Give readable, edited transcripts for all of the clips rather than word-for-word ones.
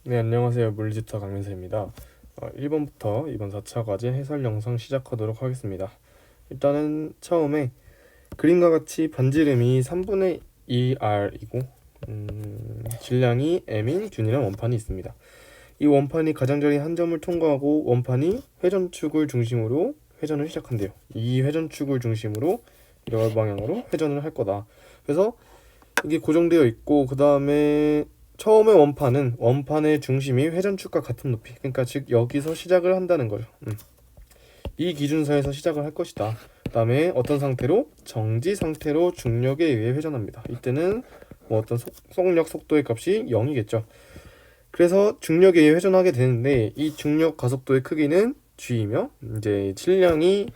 네, 안녕하세요. 물리지투 강민수입니다. 1번부터 이번 4차 과제 해설 영상 시작하도록 하겠습니다. 일단은 처음에 그림과 같이 반지름이 3분의 2r이고 질량이 m인 균일한 원판이 있습니다. 이 원판이 가장자리 한 점을 통과하고 원판이 회전축을 중심으로 회전을 시작한대요. 이 회전축을 중심으로 이런 방향으로 회전을 할 거다. 그래서 이게 고정되어 있고 그 다음에 처음에 원판의 중심이 회전축과 같은 높이, 그러니까 즉 여기서 시작을 한다는 거죠. 이 기준서에서 시작을 할 것이다. 그 다음에 어떤 상태로? 정지 상태로 중력에 의해 회전합니다. 이때는 뭐 어떤 속력, 속도의 값이 0이겠죠. 그래서 중력에 의해 회전하게 되는데 이 중력 가속도의 크기는 g이며 이제 질량이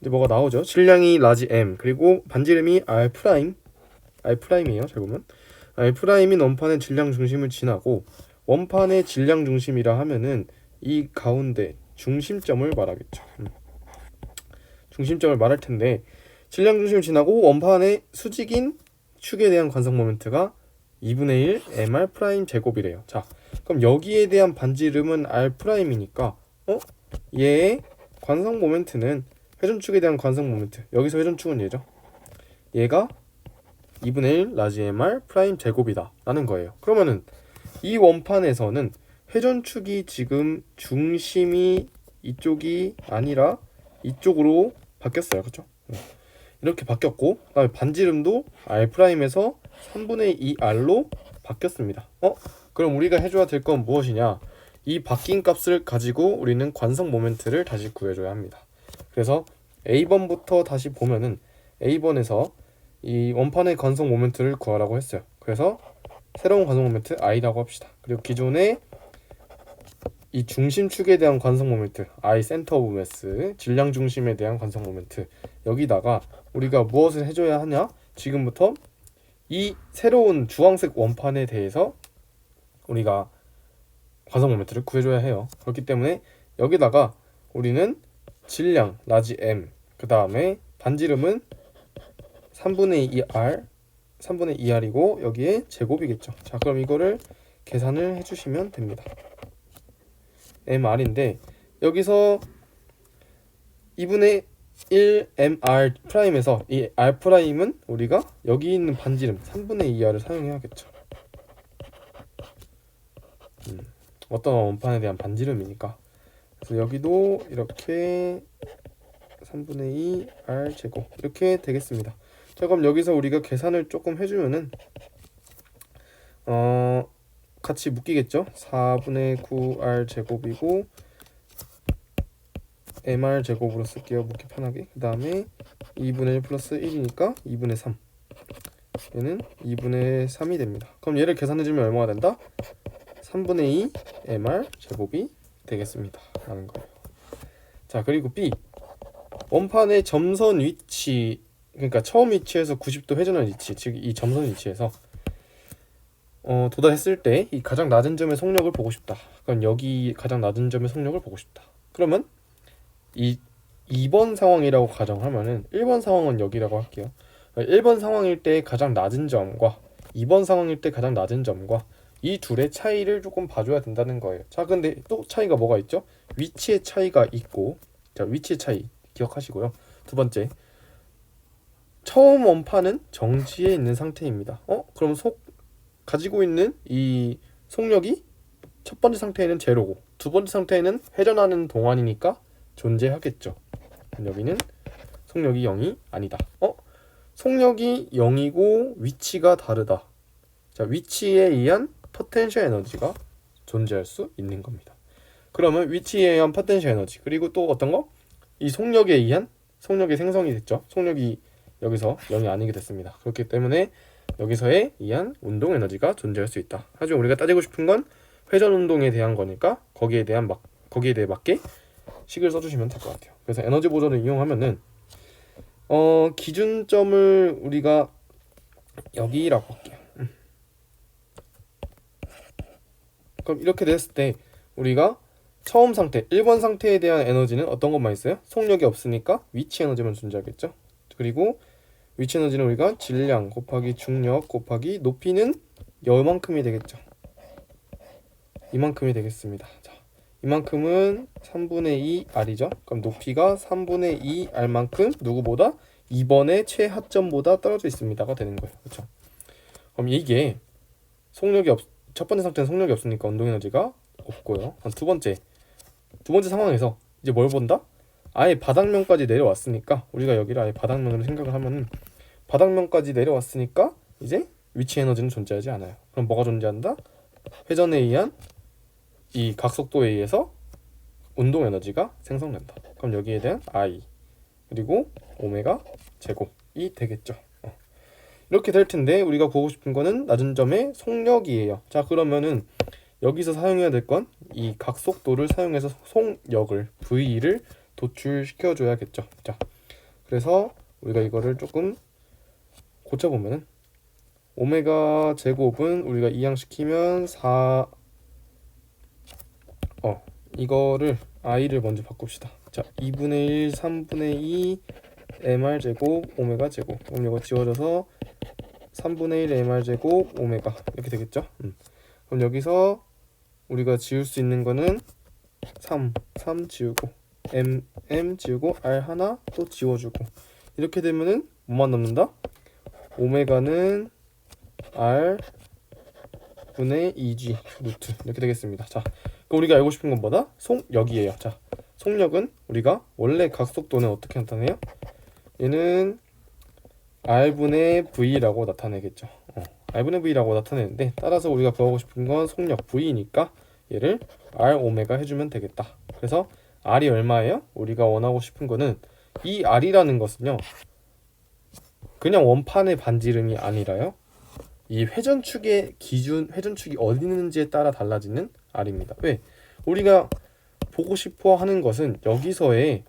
이제 뭐가 나오죠. 질량이 라지 m, 그리고 반지름이 r'이에요. 잘 보면 R'인 원판의 질량 중심을 지나고, 원판의 질량 중심이라 하면은 이 가운데 중심점을 말하겠죠. 중심점을 말할 텐데, 질량 중심을 지나고 원판의 수직인 축에 대한 관성 모멘트가 2분의 1 mr' 제곱이래요. 자, 그럼 여기에 대한 반지름은 r'이니까 얘의 관성 모멘트는 회전축에 대한 관성 모멘트, 여기서 회전축은 얘죠. 얘가 2분의 1 라지 mr 프라임 제곱이다 라는 거예요. 그러면은 이 원판에서는 회전축이 지금 중심이 이쪽이 아니라 이쪽으로 바뀌었어요. 그렇죠? 이렇게 바뀌었고, 그다음에 반지름도 r'에서 3분의 2r로 바뀌었습니다. 그럼 우리가 해줘야 될 건 무엇이냐? 이 바뀐 값을 가지고 우리는 관성 모멘트를 다시 구해줘야 합니다. 그래서 A번부터 다시 보면은 A번에서 이 원판의 관성 모멘트를 구하라고 했어요. 그래서 새로운 관성 모멘트 i라고 합시다. 그리고 기존의 이 중심축에 대한 관성 모멘트 I 센터 오브 매스, 질량 중심에 대한 관성 모멘트, 여기다가 우리가 무엇을 해줘야 하냐? 지금부터 이 새로운 주황색 원판에 대해서 우리가 관성 모멘트를 구해줘야 해요. 그렇기 때문에 여기다가 우리는 질량 라지 m, 그 다음에 반지름은 3분의 2r이고 여기에 제곱이겠죠. 자, 그럼 이거를 계산을 해주시면 됩니다. mr인데 여기서 2분의 1 mr 프라임에서 이 r 프라임은 우리가 여기 있는 반지름 3분의 2r을 사용해야겠죠. 어떤 원판에 대한 반지름이니까. 그래서 여기도 이렇게 3분의 2 r 제곱 이렇게 되겠습니다. 자, 그럼 여기서 우리가 계산을 조금 해주면은 같이 묶이겠죠. 4분의 9r 제곱이고 mr 제곱으로 쓸게요. 묶기 편하게. 그 다음에 2분의 1 플러스 1이니까 2분의 3, 얘는 2분의 3이 됩니다. 그럼 얘를 계산해주면 얼마가 된다? 3분의 2 mr 제곱이 되겠습니다 라는 거예요. 자, 그리고 B, 원판의 점선 위치, 그러니까 처음 위치에서 90도 회전한 위치, 즉 이 점선 위치에서 도달했을 때 이 가장 낮은 점의 속력을 보고 싶다. 그럼 여기 가장 낮은 점의 속력을 보고 싶다. 그러면 이 2번 상황이라고 가정하면은 1번 상황은 여기라고 할게요. 1번 상황일 때 가장 낮은 점과 2번 상황일 때 가장 낮은 점과 이 둘의 차이를 조금 봐줘야 된다는 거예요. 자, 근데 또 차이가 뭐가 있죠? 위치의 차이가 있고, 자, 위치의 차이 기억하시고요. 두 번째, 처음 원판은 정지에 있는 상태입니다. 그럼 가지고 있는 이 속력이 첫 번째 상태에는 제로고 두 번째 상태에는 회전하는 동안이니까 존재하겠죠. 여기는 속력이 0이 아니다. 속력이 0이고 위치가 다르다. 자, 위치에 의한 포텐셜 에너지가 존재할 수 있는 겁니다. 그러면 위치에 의한 포텐셜 에너지, 그리고 또 어떤 거? 이 속력에 의한 속력이 생성이 됐죠. 속력이 여기서 0이 아니게 됐습니다. 그렇기 때문에 여기서에 의한 운동 에너지가 존재할 수 있다. 하지만 우리가 따지고 싶은 건 회전 운동에 대한 거니까 거기에 대해 맞게 식을 써주시면 될 것 같아요. 그래서 에너지 보존을 이용하면은 기준점을 우리가 여기라고 할게요. 그럼 이렇게 됐을 때 우리가 처음 상태 1번 상태에 대한 에너지는 어떤 것만 있어요? 속력이 없으니까 위치 에너지만 존재하겠죠. 그리고 위치 에너지는 우리가 질량 곱하기 중력 곱하기 높이는 요만큼이 되겠죠. 이만큼이 되겠습니다. 자, 이만큼은 3분의 2 r이죠. 그럼 높이가 3분의 2 r만큼 누구보다 2번의 최하점보다 떨어져 있습니다가 되는 거예요. 그렇죠? 그럼 이게 첫 번째 상태는 속력이 없으니까 운동 에너지가 없고요. 두 번째 상황에서 이제 뭘 본다? 아예 바닥면까지 내려왔으니까 우리가 여기를 아예 바닥면으로 생각을 하면은 바닥면까지 내려왔으니까 이제 위치 에너지는 존재하지 않아요. 그럼 뭐가 존재한다? 회전에 의한 이 각속도에 의해서 운동 에너지가 생성된다. 그럼 여기에 대한 I 그리고 오메가 제곱이 되겠죠. 이렇게 될 텐데 우리가 보고 싶은 거는 낮은 점의 속력이에요. 자, 그러면은 여기서 사용해야 될 건 이 각속도를 사용해서 속력을 V를 도출시켜 줘야겠죠. 자, 그래서 우리가 이거를 조금 고쳐보면은 오메가 제곱은 우리가 이항시키면 4 이거를 i를 먼저 바꿉시다. 자, 2분의 1 3분의 2 mr 제곱 오메가 제곱. 그럼 이거 지워져서 3분의 1 mr 제곱 오메가 이렇게 되겠죠. 그럼 여기서 우리가 지울 수 있는 거는 3 지우고 m 지우고 r 하나 또 지워주고 이렇게 되면은 뭐만 남는다? 오메가는 r 분의 2g 루트 이렇게 되겠습니다. 자, 그럼 우리가 알고 싶은 건 뭐다? 속력이에요. 자, 속력은 우리가 원래 각속도는 어떻게 나타내요? 얘는 r분의 v라고 나타내겠죠. r분의 v라고 나타내는데 따라서 우리가 구하고 싶은 건 속력 v니까 얘를 r 오메가 해주면 되겠다. 그래서 r이 얼마예요? 우리가 원하고 싶은 거는 이 r이라는 것은요 그냥 원판의 반지름이 아니라요 이 회전축의 기준, 회전축이 어디 있는지에 따라 달라지는 r입니다. 왜? 우리가 보고 싶어 하는 것은 여기서의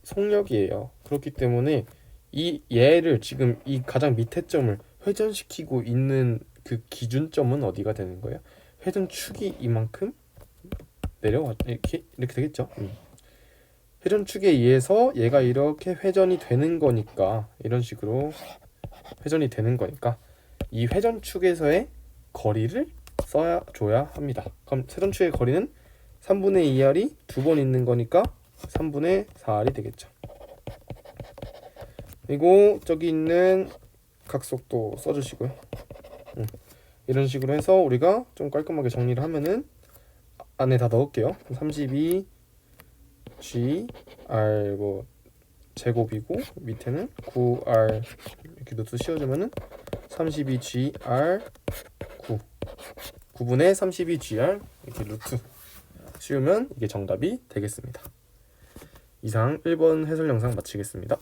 속력이에요. 그렇기 때문에 이 얘를 지금 이 가장 밑에 점을 회전시키고 있는 그 기준점은 어디가 되는 거예요? 회전축이 이만큼 내려와 이렇게 되겠죠. 회전축에 의해서 얘가 이렇게 회전이 되는 거니까 이런 식으로 회전이 되는 거니까 이 회전축에서의 거리를 써줘야 합니다. 그럼 회전축의 거리는 3분의 2r이 두 번 있는 거니까 3분의 4r이 되겠죠. 그리고 저기 있는 각속도 써주시고요. 이런 식으로 해서 우리가 좀 깔끔하게 정리를 하면은 안에 다 넣을게요. 32 g r 뭐 제곱이고 밑에는 9r 이렇게 노트 씌워주면은 32 gr 9분의 32 gr 이렇게 루트 씌우면 이게 정답이 되겠습니다. 이상 1번 해설 영상 마치겠습니다.